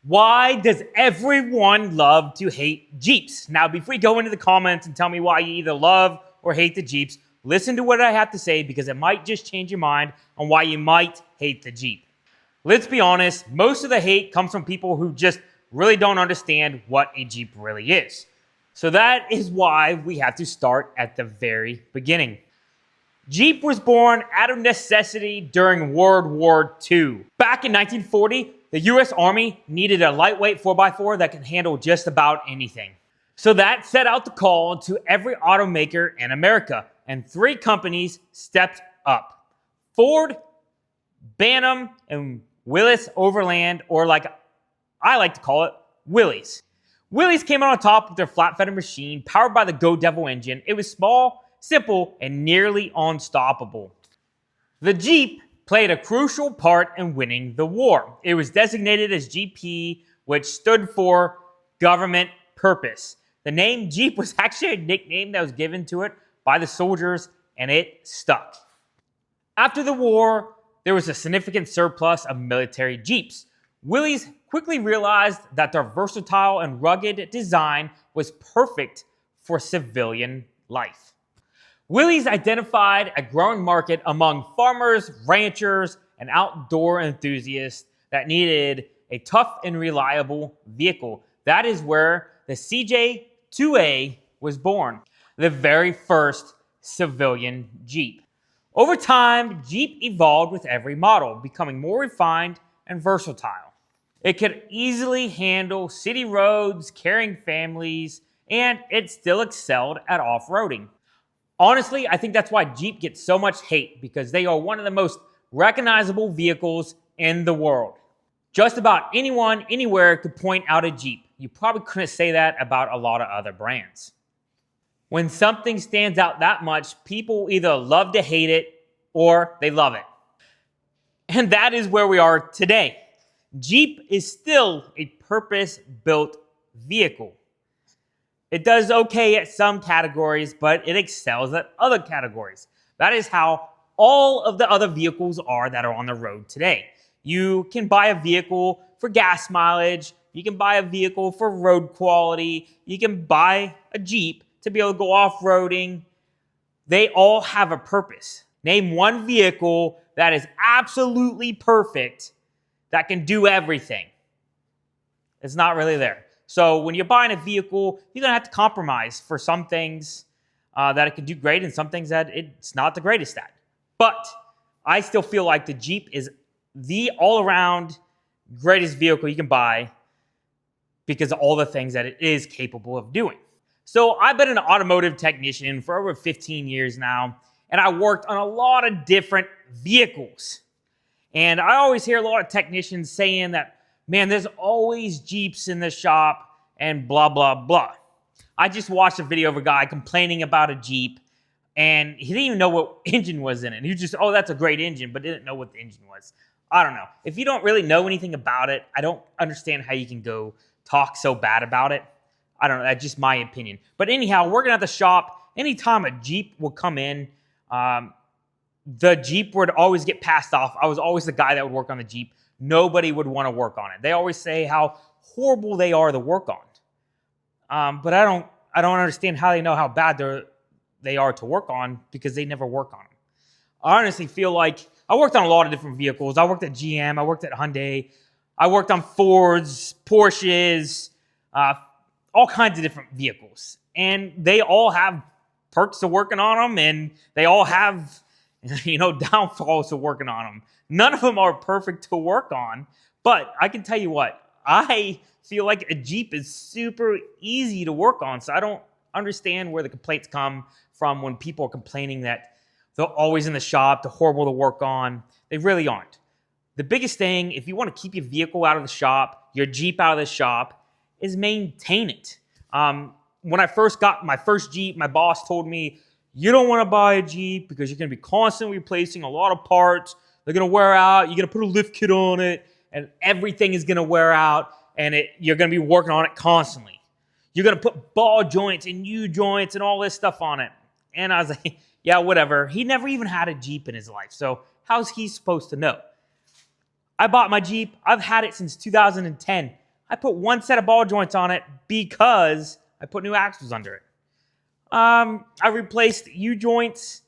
Why does everyone love to hate Jeeps? Now, before you go into the comments and tell me why you either love or hate the Jeeps, listen to what I have to say because it might just change your mind on why you might hate the Jeep. Let's be honest, most of the hate comes from people who just really don't understand what a Jeep really is. So that is why we have to start at the very beginning. Jeep was born out of necessity during World War II. Back in 1940, the US Army needed a lightweight 4x4 that could handle just about anything. So that set out the call to every automaker in America, and three companies stepped up. Ford, Bantam, and Willis Overland, or like I like to call it, Willys. Willys came out on top with their flat-fetted machine powered by the Go Devil engine. It was small, simple, and nearly unstoppable. The Jeep played a crucial part in winning the war. It was designated as GP, which stood for Government Purpose. The name Jeep was actually a nickname that was given to it by the soldiers, and it stuck. After the war, there was a significant surplus of military Jeeps. Willys quickly realized that their versatile and rugged design was perfect for civilian life. Willys identified a growing market among farmers, ranchers, and outdoor enthusiasts that needed a tough and reliable vehicle. That is where the CJ2A was born, the very first civilian Jeep. Over time, Jeep evolved with every model, becoming more refined and versatile. It could easily handle city roads, carrying families, and it still excelled at off-roading. Honestly, I think that's why Jeep gets so much hate, because they are one of the most recognizable vehicles in the world. Just about anyone, anywhere could point out a Jeep. You probably couldn't say that about a lot of other brands. When something stands out that much, people either love to hate it or they love it. And that is where we are today. Jeep is still a purpose-built vehicle. It does okay at some categories, but it excels at other categories. That is how all of the other vehicles are that are on the road today. You can buy a vehicle for gas mileage. You can buy a vehicle for road quality. You can buy a Jeep to be able to go off-roading. They all have a purpose. Name one vehicle that is absolutely perfect that can do everything. It's not really there. So when you're buying a vehicle, you're going to have to compromise for some things that it can do great and some things that it's not the greatest at. But I still feel like the Jeep is the all-around greatest vehicle you can buy because of all the things that it is capable of doing. So I've been an automotive technician for over 15 years now, and I worked on a lot of different vehicles. And I always hear a lot of technicians saying that, man, there's always Jeeps in the shop and blah, blah, blah. I just watched a video of a guy complaining about a Jeep, and he didn't even know what engine was in it. He was just, oh, that's a great engine, but didn't know what the engine was. I don't know. If you don't really know anything about it, I don't understand how you can go talk so bad about it. I don't know. That's just my opinion. But anyhow, working at the shop, anytime a Jeep would come in, the Jeep would always get passed off. I was always the guy that would work on the Jeep. Nobody would want to work on it. They always say how horrible they are to work on. But I don't understand how they know how bad they are to work on because they never work on them. I honestly feel like I worked on a lot of different vehicles. I worked at GM. I worked at Hyundai. I worked on Fords, Porsches, all kinds of different vehicles. And they all have perks to working on them, and they all have, downfalls to working on them. None of them are perfect to work on, but I can tell you what, I feel like a Jeep is super easy to work on, so I don't understand where the complaints come from when people are complaining that they're always in the shop, they're horrible to work on. They really aren't. The biggest thing, if you want to keep your vehicle out of the shop, your Jeep out of the shop, is maintain it. When I first got my first Jeep, my boss told me, you don't want to buy a Jeep because you're going to be constantly replacing a lot of parts. They're going to wear out. You're going to put a lift kit on it, and everything is going to wear out, and you're going to be working on it constantly. You're going to put ball joints and U-joints and all this stuff on it. And I was like, yeah, whatever. He never even had a Jeep in his life, so how's he supposed to know? I bought my Jeep. I've had it since 2010. I put one set of ball joints on it because I put new axles under it. I replaced U-joints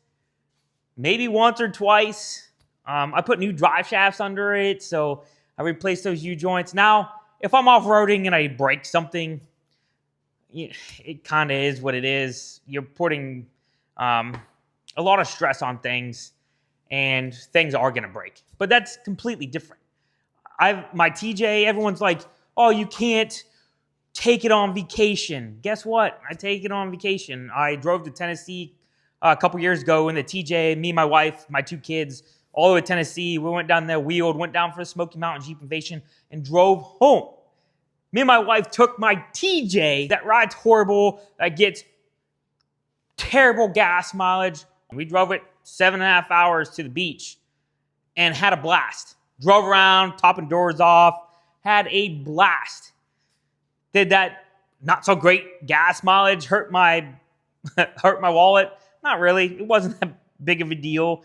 maybe once or twice. I put new drive shafts under it, so I replaced those U-joints. Now, if I'm off-roading and I break something, it kind of is what it is. You're putting a lot of stress on things, and things are going to break. But that's completely different. My TJ, everyone's like, oh, you can't take it on vacation. Guess what? I take it on vacation. I drove to Tennessee a couple years ago in the TJ, me, my wife, my 2 kids, all the way to Tennessee. We went down there, wheeled, went down for the Smoky Mountain Jeep Invasion, and drove home. Me and my wife took my TJ that rides horrible, that gets terrible gas mileage. We drove it 7.5 hours to the beach and had a blast. Drove around, topping doors off, had a blast. Did that not so great gas mileage hurt my wallet? Not really. It wasn't that big of a deal.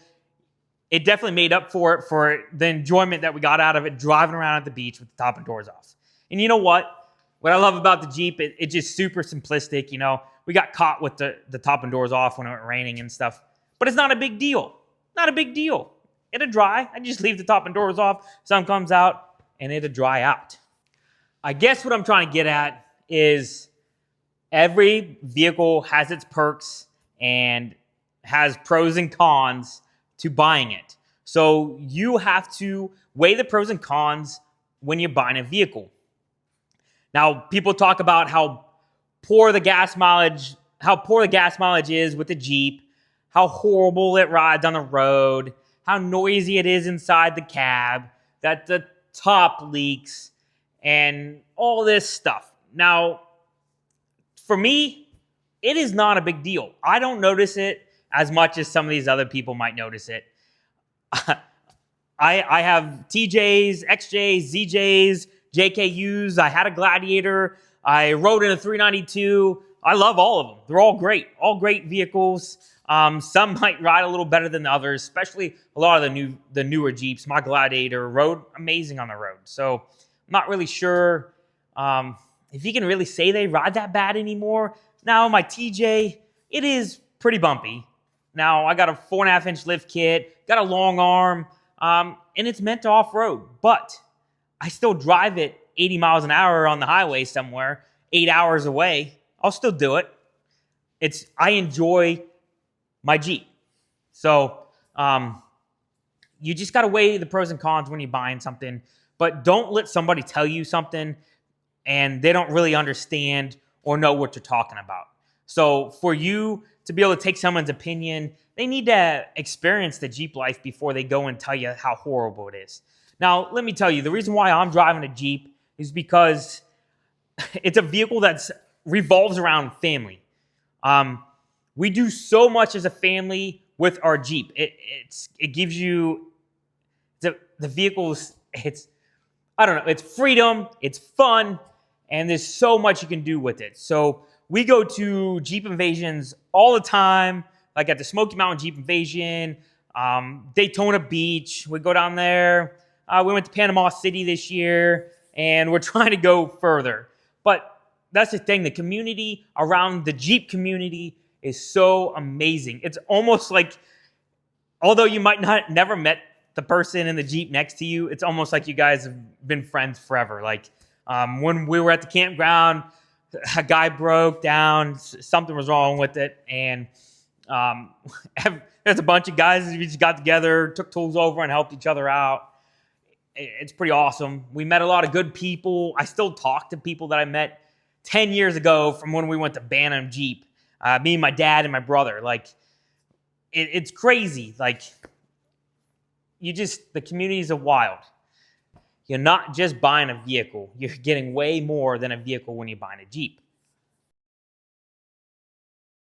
It definitely made up for it for the enjoyment that we got out of it driving around at the beach with the topping doors off. And you know what? What I love about the Jeep, it's just super simplistic. You know, we got caught with the topping doors off when it went raining and stuff. But it's not a big deal. Not a big deal. It'll dry. I just leave the topping doors off. Sun comes out, and it'll dry out. I guess what I'm trying to get at is every vehicle has its perks and has pros and cons to buying it. So you have to weigh the pros and cons when you're buying a vehicle. Now, people talk about how poor the gas mileage is with the Jeep, how horrible it rides on the road, how noisy it is inside the cab, that the top leaks, and all this stuff. Now, for me, it is not a big deal. I don't notice it as much as some of these other people might notice it. I have TJs, XJs, ZJs, JKUs. I had a Gladiator. I rode in a 392. I love all of them. They're all great vehicles. Some might ride a little better than the others, especially a lot of the newer Jeeps. My Gladiator rode amazing on the road. So I'm not really sure if you can really say they ride that bad anymore. Now, my TJ, it is pretty bumpy. Now, I got a 4.5-inch lift kit, got a long arm, and it's meant to off-road. But I still drive it 80 miles an hour on the highway somewhere, 8 hours away. I'll still do it. I enjoy my Jeep. So you just got to weigh the pros and cons when you're buying something. But don't let somebody tell you something and they don't really understand or know what you're talking about. So for you to be able to take someone's opinion, they need to experience the Jeep life before they go and tell you how horrible it is. Now, let me tell you, the reason why I'm driving a Jeep is because it's a vehicle that revolves around family. We do so much as a family with our Jeep. It gives you the vehicles. I don't know. It's freedom. It's fun, and there's so much you can do with it. So we go to Jeep Invasions all the time, like at the Smoky Mountain Jeep Invasion, Daytona Beach. We go down there. We went to Panama City this year, and we're trying to go further. But that's the thing. The community around the Jeep community is so amazing. It's almost like, although you might never met the person in the Jeep next to you, it's almost like you guys have been friends forever. Like when we were at the campground, a guy broke down, something was wrong with it, and there's a bunch of guys who just got together, took tools over, and helped each other out. It's pretty awesome. We met a lot of good people. I still talk to people that I met 10 years ago from when we went to Bantam Jeep. Me and my dad and my brother. Like, it's crazy. Like, the communities are wild. You're not just buying a vehicle. You're getting way more than a vehicle when you're buying a Jeep.